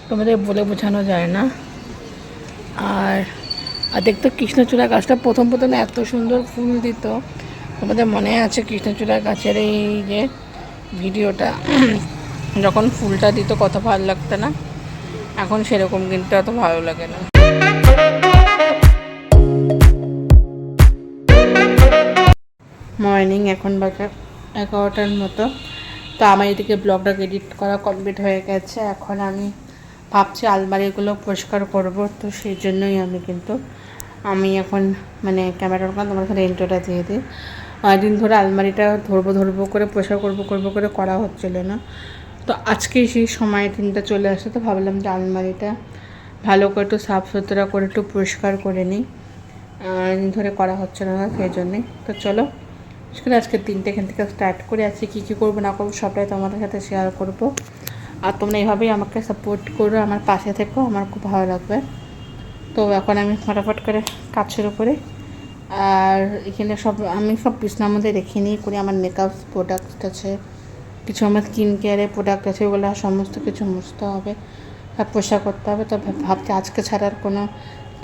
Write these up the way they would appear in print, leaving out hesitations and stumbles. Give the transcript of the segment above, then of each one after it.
তোমাদের বলে বোঝানো যায় না। আর আর দেখতো কৃষ্ণচূড়া গাছটা প্রথম প্রথম এত সুন্দর ফুল দিত। তোমাদের মনে আছে কৃষ্ণচূড়া গাছের এই যে ভিডিওটা যখন ফুলটা দিত কত ভালো লাগতো না? এখন সেরকম কিন্তু এত ভালো লাগে না। মর্নিং এখন বাজে 11টার মতো। তো আমার এদিকে ব্লগটা এডিট করা কমপ্লিট হয়ে গেছে। এখন আমি ভাবছি আলমারিগুলো পরিষ্কার করব। তো সেই জন্যই আমি এখন মানে ক্যামেরার কারণে তোমার সাথে ইন্ট্রোটা দিয়ে দিই। অনেকদিন ধরে আলমারিটা ধরবো করে পরিষ্কার করবো করে করা হচ্ছিল না। তো আজকেই সেই সময় দিনটা চলে আসে। তো ভাবলাম যে আলমারিটা ভালো করে একটু সাফ সুতরা করে একটু পরিষ্কার করে নিই। ধরে করা হচ্ছে না সেই জন্যে। তো চলো আজকে দিনটা এখান থেকে স্টার্ট করে আজকে কী করবো না করবো সবটাই তোমাদের সাথে শেয়ার করব। আর তোমরা এইভাবেই আমাকে সাপোর্ট করো, আমার পাশে থেকো, আমার খুব ভালো লাগবে। তো এখন আমি ফটাফট করে কাছের উপরে আর এখানে আমি সব বিছনার মধ্যে রেখে নিই করি। আমার মেকআপ প্রোডাক্ট আছে, কিছু আমার স্কিন কেয়ারের প্রোডাক্ট আছে, ওগুলো সমস্ত কিছু মুছতে হবে, সব পরিষ্কার করতে হবে। তো ভাবছি আজকে ছাড়ার কোনো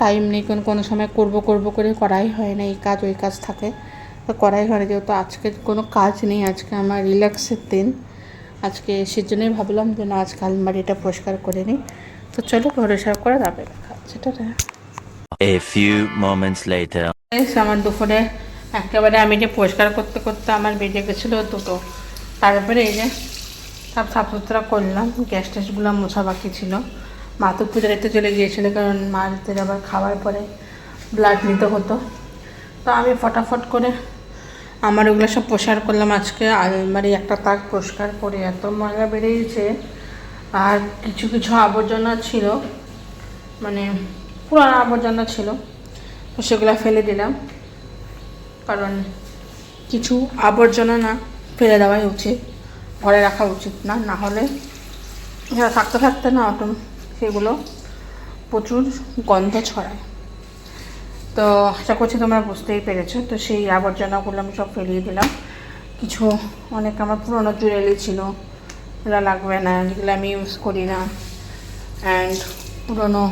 টাইম নেই, কোনো সময় করব করে করাই হয় না, এই কাজ ওই কাজ থাকে, তো করাই হয় না। যেহেতু আজকে কোনো কাজ নেই, আজকে আমার রিল্যাক্সের দিন, আজকে সেজন্যই ভাবলাম যে না আজকে আলমারিটা পরিষ্কার করে নিই। তো চলো পরিষ্কার করে যাবে সেটা। A few moments later. আমার দুপুরে একেবারে আমি যে পরিষ্কার করতে করতে আমার বেজে গেছিলো 2টো। তারপরে এই যে সব সাফ সুতরা করলাম, গ্যাস ট্যাসগুলো মোছা বাকি ছিল। মা তো পুজো দিতে চলে গিয়েছিলো, কারণ মাদের আবার খাওয়ার পরে ব্লাড নিতে হতো। তো আমি ফটাফট করে আমার ওগুলো সব পরিষ্কার করলাম। আজকে আলমারি একটা তাক পরিষ্কার করে এত ময়লা বেরিয়েছে। আর কিছু আবর্জনা ছিল, মানে পুরানো আবর্জনা ছিল, তো সেগুলো ফেলে দিলাম। কারণ কিছু আবর্জনা না ফেলে দেওয়াই উচিত, ঘরে রাখা উচিত না, না হলে থাকতে না সেগুলো প্রচুর গন্ধ ছড়ায়। তো আশা করছি তোমরা বুঝতেই পেরেছো। তো সেই আবর্জনাগুলো আমি সব ফেলিয়ে দিলাম। কিছু অনেক আমার পুরোনো জুয়েলারি ছিল, এগুলো লাগবে না, যেগুলো আমি ইউজ করি না। অ্যান্ড পুরোনো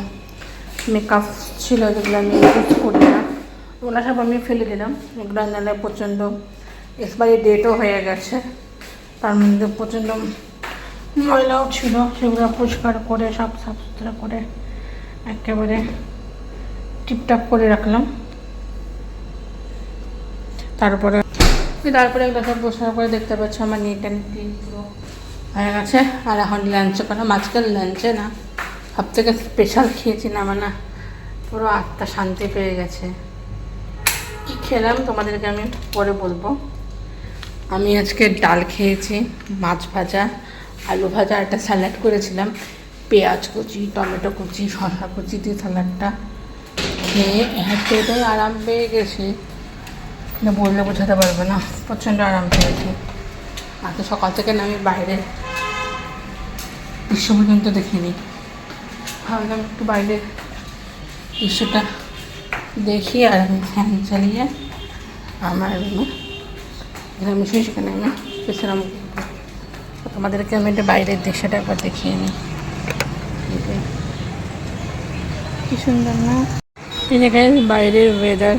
মেকআপ ছিল যেগুলো আমি ইউজ করি না, ওগুলো সব আমি ফেলে দিলাম। এগুলো নাহলে প্রচণ্ড এক্সপায়ারি ডেটও হয়ে গেছে, তার মধ্যে প্রচণ্ড ময়লাও ছিল, সেগুলো পরিষ্কার করে সব সাফ সুতরা করে একেবারে টিপটাপ করে রাখলাম। তারপরে এগুলো সব পরিষ্কার করে দেখতে পাচ্ছি আমার নিট অ্যান্ড ক্লিন পুরো হয়ে গেছে। আর এখন লাঞ্চে করলাম, আজকাল লাঞ্চে না সব থেকে স্পেশাল খেয়েছি না, মানে পুরো আত্মা শান্তি পেয়ে গেছে। কী খেলাম তোমাদেরকে আমি পরে বলবো। আমি আজকে ডাল খেয়েছি, মাছ ভাজা, আলু ভাজা, একটা স্যালাড করেছিলাম, পেঁয়াজ কুচি, টমেটো কুচি, শসা কুচি দিয়ে স্যালাডটা খেয়ে এতটাই আরাম পেয়ে গেছি না বললে বোঝাতে পারবে না, প্রচণ্ড আরাম পেয়েছি। আর তো সকাল থেকে না আমি বাইরে দৃশ্য পর্যন্ত দেখিনি, ভাবলাম একটু বাইরের দৃশ্যটা দেখি। আর আমি ফ্যান চালিয়ে আমার রুমে যেখানে শুয়ে সেখানে আমি বিশ্রাম করবো। তোমাদেরকে আমি একটা বাইরের দৃশ্যটা একবার দেখিয়ে নিই। কি সুন্দর না এই জায়গায় বাইরের ওয়েদার।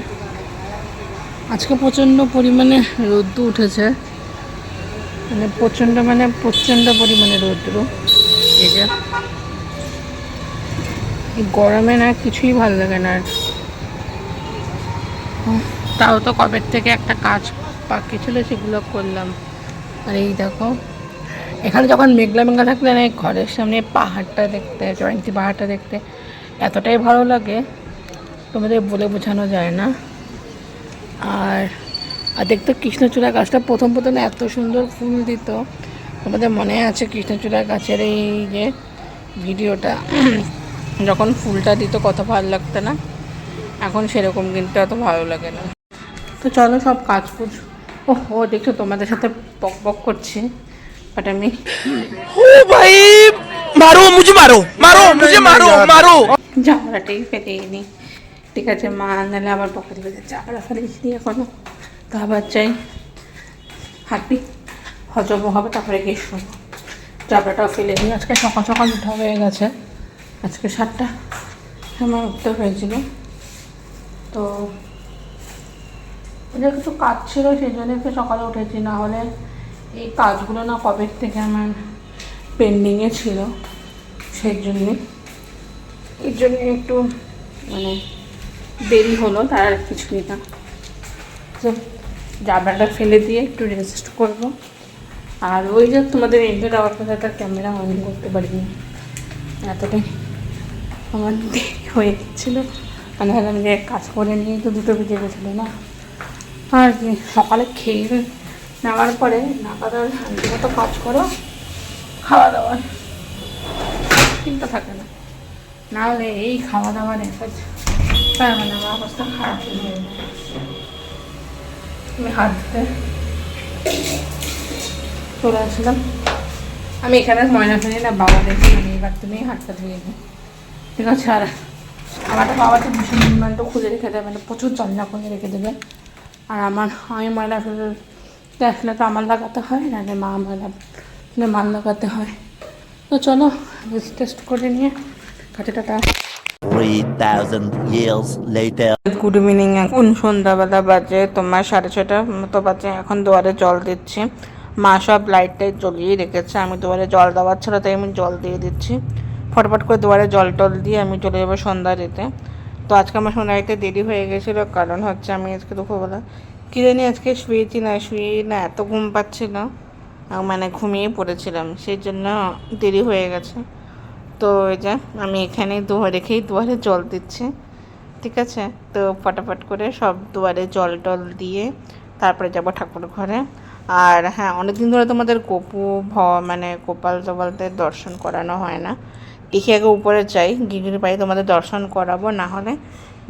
আজকে প্রচণ্ড পরিমাণে রৌদ্র উঠেছে, মানে প্রচণ্ড পরিমাণে রৌদ্র। এই যে গরমে না কিছুই ভালো লাগে না। তাও তো কবের থেকে একটা কাজ বাকি ছিল, সেগুলো করলাম। আর এই দেখো এখানে যখন মেঘলা থাকলে না ঘরের সামনে পাহাড়টা দেখতে, জয়ন্তী পাহাড়টা দেখতে এতটাই ভালো লাগে তোমাদের বলে বোঝানো যায় না। আর দেখতো কৃষ্ণচূড়া গাছটা প্রথম এত সুন্দর ফুল দিত। তোমাদের মনে আছে কৃষ্ণচূড়া গাছের এই যে ভিডিওটা যখন ফুলটা দিত কত ভালো লাগতো না? এখন সেরকম কিন্তু এত ভালো লাগে না। তো চলো সব কাজ কুজ ও দেখছো তোমাদের সাথে বক করছি, বাট আমি ঝামেলাটাই ফেলেই নি। ঠিক আছে মা নাহলে আবার বকা দিবে, ঝামেলা ফেলেছি এখনো, তো আবার চাই হাঁটবি হজম হবে, তারপরে গিয়ে শুনো। চাপড়াটাও ফেলে নিই। আজকে সকাল সকাল উঠা হয়ে গেছে, আজকে 7টা সময় উঠতে হয়েছিল। তো এটা কিছু কাজ ছিল, সেই জন্য একটু সকালে উঠেছি, না হলে এই কাজগুলো না কবে থেকে আমার পেন্ডিংয়ে ছিল, সেই জন্যে এর জন্য একটু মানে দেরি হলো, তার আর কিছুই না। তো জামাটা ফেলে দিয়ে একটু রেস্ট করবো। আর ওই যে তোমাদের ইন্টার আওয়ার কথা, একটা ক্যামেরা অন করতে পারিনি, এতটাই আমার দেরি হয়ে গেছিলো। মানে আমি যে কাজ করে নিয়ে তো 2টো বেজে গেছিলো না। আর কি সকালে খেয়ে নেওয়ার পরে নাকাদার মতো কাজ করো, খাওয়া দাওয়ার চিন্তা থাকে না, না হলে এই খাওয়া দাওয়ার একাজ পারবে না, আমার অবস্থা খারাপ হয়ে যাবে। আমি হাত ধুতে চলে আসলাম। আমি এখানে ময়না ফেলি না, বাবা দেখি মানে এবার তুমি হাতটা ধুয়ে দিই, ঠিক আছে? আর আমারটা বাবা তো ভীষণ পরিমাণটা খুঁজে রেখে দেবে, মানে প্রচুর চন্না করে রেখে দেবে। আর আমি ময়লা ফেলতে আসলে তো আমার লাগাতে হয়, নাহলে মা ময়লা মাল লাগাতে হয়। তো চলো টেস্ট করে নিয়ে কাটিটা। 3,000 years later. Good evening. এখন সন্ধ্যাবেলা বাজে তোমার 6:30 মতো বাজে। এখন দুয়ারে জল দিচ্ছি। মা সব লাইটটাই জ্বলিয়ে রেখেছে, আমি দুয়ারে জল দেওয়ার ছিল, তাই আমি জল দিয়ে দিচ্ছি। ফটফট করে দুয়ারে জল টল দিয়ে আমি চলে যাবো সন্ধ্যা দিতে। তো আজকে আমার সন্ধ্যা দিতে দেরি হয়ে গেছিলো, কারণ হচ্ছে আমি আজকে দুপুরবেলা কী জানি আজকে শুয়ে না এত ঘুম পাচ্ছিল, মানে ঘুমিয়ে পড়েছিলাম, সেই জন্য দেরি হয়ে গেছে। তো এই যে আমি এখানে রেখেই দুয়ারে জল দিচ্ছি, ঠিক আছে? তো ফটাফট করে সব দুয়ারে জল টল দিয়ে তারপরে যাব ঠাকুর ঘরে। আর হ্যাঁ, অনেকদিন ধরে তোমাদের মানে গোপাল টোপালদের দর্শন করানো হয় না। দেখি আগে উপরে যাই, গিরির বাড়ি তোমাদের দর্শন করাবো, না হলে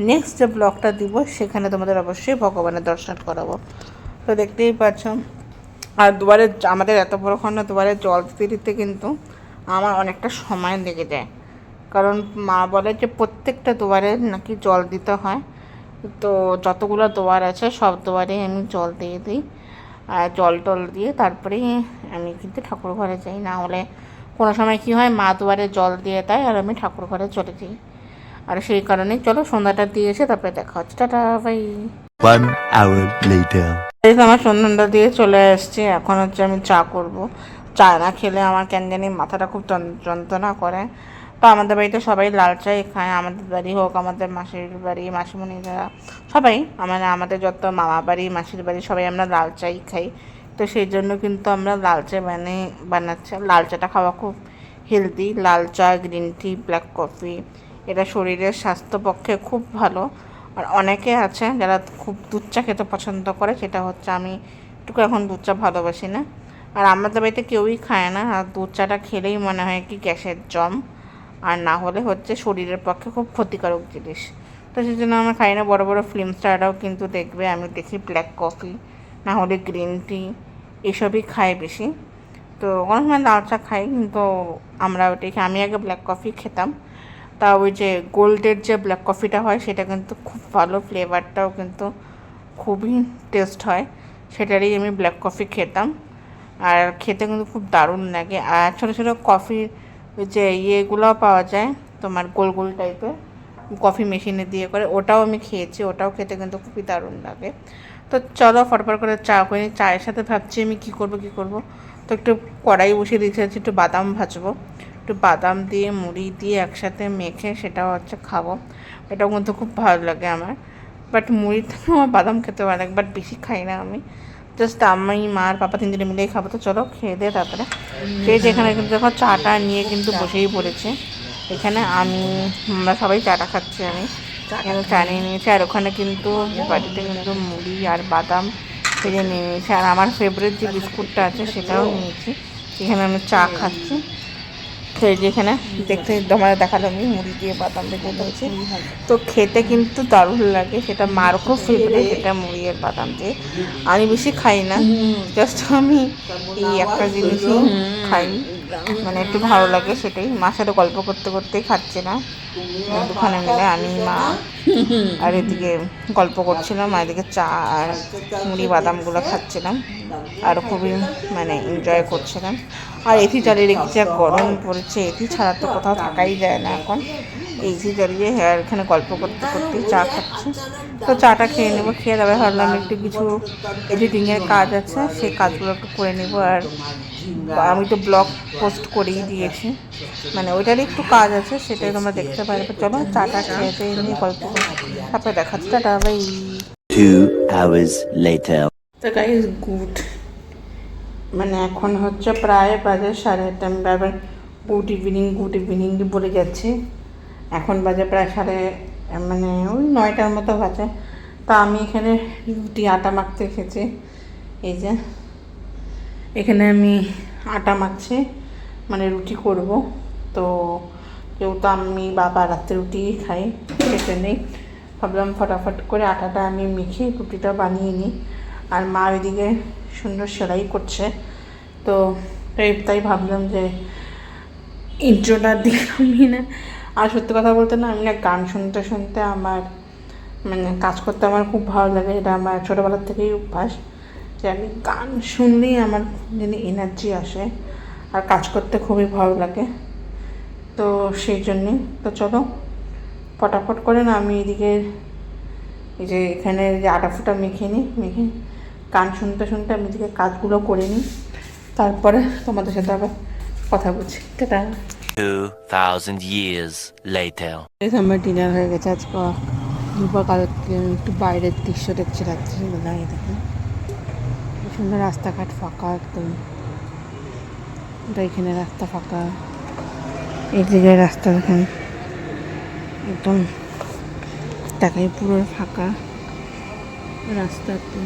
নেক্সট যে ব্লগটা দিব সেখানে তোমাদের অবশ্যই ভগবানের দর্শন করাবো। তো দেখতেই পাচ্ছ। আর দুয়ারে আমাদের এত বড়ক্ষণ দুয়ারে জল দিতে দিতে কিন্তু আমার অনেকটা সময় লেগে যায়, কারণ মা বলে যে প্রত্যেকটা দুয়ারে নাকি জল দিতে হয়। তো যতগুলো দুয়ার আছে সব দুয়ারে আমি জল দিয়ে দিই, আর জল টল দিয়ে তারপরেই আমি কিন্তু ঠাকুর ঘরে যাই, না হলে কোনো সময় কী হয় মা দুয়ারে জল দিয়ে দেয় আর আমি ঠাকুর ঘরে চলে যাই। আর সেই কারণেই চলো সন্ধ্যাটা দিয়ে এসে তারপরে দেখা হচ্ছে। Tata bye. 1 hour later. এই তো আমার সন্ধ্যাটা দিয়ে চলে এসেছি। এখন হচ্ছে আমি চা করব। চা না খেলে আমার কেন জানি মাথাটা খুব যন্ত্রণা করে। তো আমাদের বাড়িতে সবাই লাল চাই খায়, আমাদের বাড়ি হোক, আমাদের মাসির বাড়ি, মাসিমণিরা সবাই, মানে আমাদের যত মামা বাড়ি, মাসির বাড়ি, সবাই আমরা লাল চাই খাই। তো সেই জন্য কিন্তু আমরা লাল চা বানাচ্ছি। লাল চাটা খাওয়া খুব হেলদি। লাল চা, গ্রিন টি, ব্ল্যাক কফি, এটা শরীরের স্বাস্থ্য পক্ষে খুব ভালো। আর অনেকে আছে যারা খুব দুধ চা খেতে পছন্দ করে, সেটা হচ্ছে আমি একটু এখন দুধ চা ভালোবাসি না। আর আমাদের বাড়িতে কেউই খায় না, আর দুধ চাটা খেলেই মনে হয় কি গ্যাসের জম, আর না হলে হচ্ছে শরীরের পক্ষে খুব ক্ষতিকারক জিনিস। তো সেই জন্য আমরা খাই না। বড় বড় ফিল্ম স্টাররাও কিন্তু দেখবে আমি দেখি ব্ল্যাক কফি না হলে গ্রিন টি এসবই খায় বেশি। তো অনেক সময় লাল চা খাই, কিন্তু আমরা ওটাই খাই। আমি আগে ব্ল্যাক কফি খেতাম, তা ওই যে গোল্ডের যে ব্ল্যাক কফিটা হয় সেটা কিন্তু খুব ভালো, ফ্লেভারটাও কিন্তু খুবই টেস্ট হয়, সেটারই আমি ব্ল্যাক কফি খেতাম। আর খেতে কিন্তু খুব দারুণ লাগে। আর ছোটো ছোটো কফির ওই যে ইয়েগুলোও পাওয়া যায় তোমার, গোল গোল টাইপের, কফি মেশিনে দিয়ে করে, ওটাও আমি খেয়েছি, ওটাও খেতে কিন্তু খুবই দারুণ লাগে। তো চলো ফটফট করে চা করে নিই। চায়ের সাথে ভাবছি আমি কী করব। তো একটু কড়াই বসিয়ে দিয়েছি, একটু বাদাম ভাজবো, একটু বাদাম দিয়ে মুড়ি দিয়ে একসাথে মেখে সেটাও হচ্ছে খাবো। এটাও কিন্তু খুব ভালো লাগে আমার। বাট মুড়ি থেকে আমার বাদাম খেতে ভালো লাগে, বাট বেশি খাই না আমি, জাস্ট আমি, মা আর পাপা 3 জনে মিলেই খাবো। তো চলো খেয়ে দিয়ে তারপরে এখানে কিন্তু দেখো চাটা নিয়ে কিন্তু বসেই পড়েছে। এখানে আমরা সবাই চাটা খাচ্ছি, আমি এখানে চা নিয়ে নিয়েছি। আর ওখানে কিন্তু বাড়িতে কিন্তু মুড়ি আর বাদাম ভেজে নিয়ে নিয়েছি। আর আমার ফেভারিট যে বিস্কুটটা আছে সেটাও নিয়েছি। এখানে আমি চা খাচ্ছি। তো এই যেখানে দেখতে তোমাদের দেখালাম আমি মুড়ি দিয়ে বাদাম ভেজে নিয়েছি। তো খেতে কিন্তু দারুণ লাগে, সেটা মার খুব ফেভারিট, এটা মুড়ি আর বাদাম দিয়ে। আমি বেশি খাই না, জাস্ট আমি এই একটা জিনিসই খাই। মানে একটু ভালো লাগে, সেটাই মার সাথে গল্প করতে করতেই খাচ্ছিলাম দুখানে মিলে, আমি মা। আর এদিকে গল্প করছিলাম, আর এদিকে চা আর মুড়ি বাদামগুলো খাচ্ছিলাম আর খুবই মানে এনজয় করছিলাম। আর এসি চালিয়ে রেখেছি, আর গরম পড়েছে, এসি ছাড়া তো কোথাও থাকাই যায় না এখন। এসি চালিয়ে আর এখানে গল্প করতে করতে চা খাচ্ছি। তো চাটা খেয়ে নেবো, খেয়ে দেবে ভাবলাম একটু কিছু এডিটিংয়ের কাজ আছে, সেই কাজগুলো একটু করে নেবো। আর আমি তো ব্লগ পোস্ট করেই দিয়েছি, মানে ওইটারই একটু কাজ আছে, সেটাই তোমরা দেখতে পারবে। চলো চাটা খেয়েতে নিয়ে গল্প করো, তারপরে দেখাচ্ছি। Tata bye. 2 hours later. তো গাইস গুড, মানে এখন হচ্ছে প্রায় বাজে 8:30। আমি বারবার গুড ইভিনিং বলে যাচ্ছি। এখন বাজে প্রায় মানে ওই 9টার মতো বাজে। তা আমি এখানে রুটি আটা মাখতে এসেছি। এই যে এখানে আমি আটা মাখছি, মানে রুটি করব। তো যেহেতু আমি বাবা রাত্রে রুটি খাই, খেতে নেই, ভাবলাম ফটাফট করে আটাটা আমি মেখে রুটিটা বানিয়ে নিই। আর মা ওইদিকে সুন্দর সেলাই করছে, তো তাই ভাবলাম যে ইন্ট্রোটা দিলামই না। আর সত্যি কথা বলতে না, আমি না গান শুনতে শুনতে আমার মানে কাজ করতে আমার খুব ভালো লাগে। এটা আমার ছোটোবেলার থেকেই অভ্যাস যে আমি গান শুনলেই আমার যেন এনার্জি আসে আর কাজ করতে খুবই ভালো লাগে। তো সেই জন্যই তো চলো ফটাফট করে না আমি এদিকে এই যে এখানে যে আটা ফুটা মেখে গান শুনতে শুনতে আমি এদিকে কাজগুলো করে নিই, তারপরে তোমাদের সাথে আবার কথা বলছি। টাটা। 2000 years later. আমার ডিনার হয়ে গেছে আজকে। দুপুর কালকে একটু বাইরের দৃশ্য দেখছি রাত্রি বেলায়, দেখুন সুন্দর রাস্তাঘাট ফাঁকা একদম। এখানে রাস্তা ফাঁকা, এই জায়গায় রাস্তা দেখেন একদম টাকায় পুরো ফাঁকা রাস্তা একদম।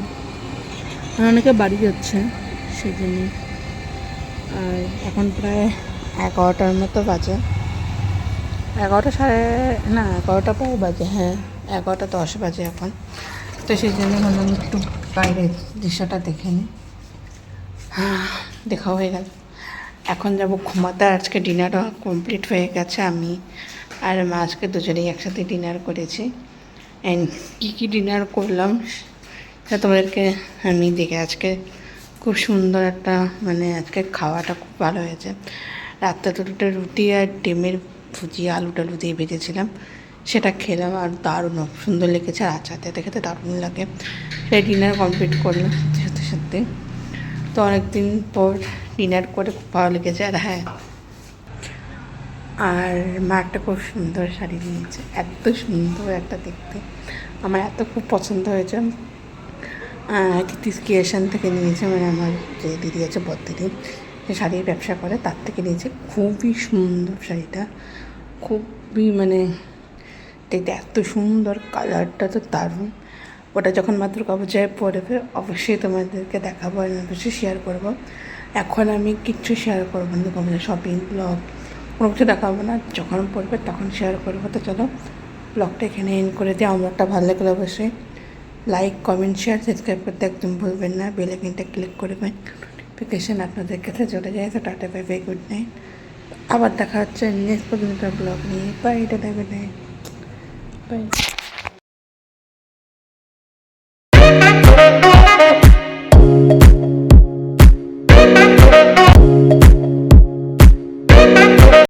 অনেকে বাড়ি যাচ্ছে সেই জন্য। আর এখন প্রায় 11টার মতো বাজে, 11টা না 11টা প্রায় বাজে, হ্যাঁ 11টা 10 বাজে এখন। তো সেই জন্য ভাবলাম একটু বাইরের দৃশ্যটা দেখে নিই। দেখা হয়ে গেল, এখন যাব ঘুমাতে। আজকে ডিনারও কমপ্লিট হয়ে গেছে, আমি আর মা আজকে দুজনেই একসাথে ডিনার করেছি। অ্যান্ড কী ডিনার করলাম সেটা তোমাদেরকে আমি দেখে, আজকে খুব সুন্দর একটা মানে আজকে খাওয়াটা খুব ভালো হয়েছে। রাত্রে তো দুটো রুটি আর ডিমের ভুজিয়া আলু টালু দিয়ে ভেজেছিলাম, সেটা খেলাম আর দারুণ সুন্দর লেগেছে। আর আচাতে খেতে দারুণ লাগে। সেই ডিনার কমপ্লিট করলাম সত্যি সত্যি। তো অনেকদিন পর ডিনার করে খুব ভালো লেগেছে। আর হ্যাঁ, আর মা একটা খুব সুন্দর শাড়ি নিয়েছে, এত সুন্দর একটা দেখতে, আমার এত খুব পছন্দ হয়েছে। কৃতিস ক্রিয়েশন থেকে নিয়েছে, মানে আমার যে দিদি আছে বদ্দিদি, সে শাড়ির ব্যবসা করে, তার থেকে নিয়েছে। খুবই সুন্দর শাড়িটা, খুবই মানে দেখতে এত সুন্দর, কালারটা তো দারুণ। ওটা যখন মা দুর্গাপূজায় পরবে অবশ্যই তোমাদেরকে দেখাবো, আমি অবশ্যই শেয়ার করবো। এখন আমি কিচ্ছু শেয়ার করবো না, দুর্গাপূজা শপিং ব্লগ কোনো কিছু দেখাবো না, যখন পড়বে তখন শেয়ার করবো। তো চলো ব্লগটা এখানে এন্ড করে দিই। আমারটা ভালো লাগলে অবশ্যই লাইক কমেন্ট শেয়ার সাবস্ক্রাইব করতে একদম ভুলবেন না, বেল আইকনটা ক্লিক করবেন, নোটিফিকেশান আপনাদের কাছে চলে যায়। তো tata bye bye, good night. আবার দেখা হচ্ছে নেক্সট পর্যন্ত ব্লগ নিয়ে। Bye, tata, good night, by.